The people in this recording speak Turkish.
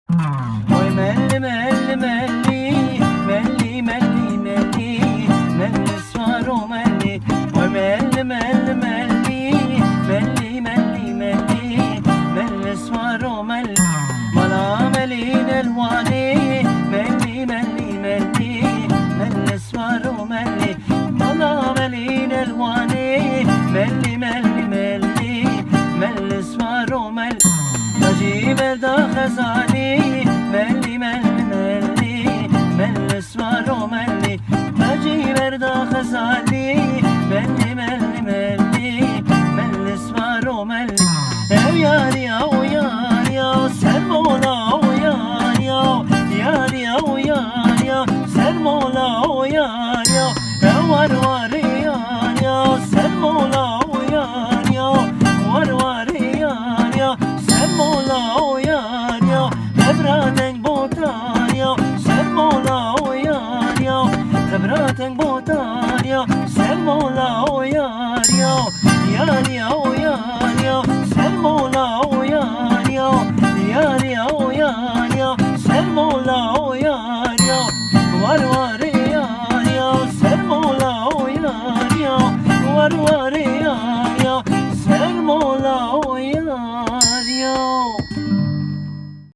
Oy melli melli melli, melli melli melli, melli svaro melli. Oy melli melli melli, melli melli melli, melli svaro melli. Mala melin elvani, melli melli melli, melli svaro melli. Mala melin elvani, melli melli melli, melli svaro melli. نجيب دا خزاني ملي ملي ملي ملي سوارو ملي نجيب دا خزاني ملي ملي ملي ملي سوارو ملي او ياري او ياري سرمولا او ياري ياري او ياري سرمولا او ياري ورواري ياري سرمولا او ياري ورواري ياري Mola o yar ya, Ebraten botar ya, sen Mola o yar ya, Ebraten botar ya, sen Mola o yar ya, yar ya o yar ya, sen Mola o yar ya, yar ya o yar ya, sen Mola o yar ya, var var yar ya, sen Mola o yar ya, var var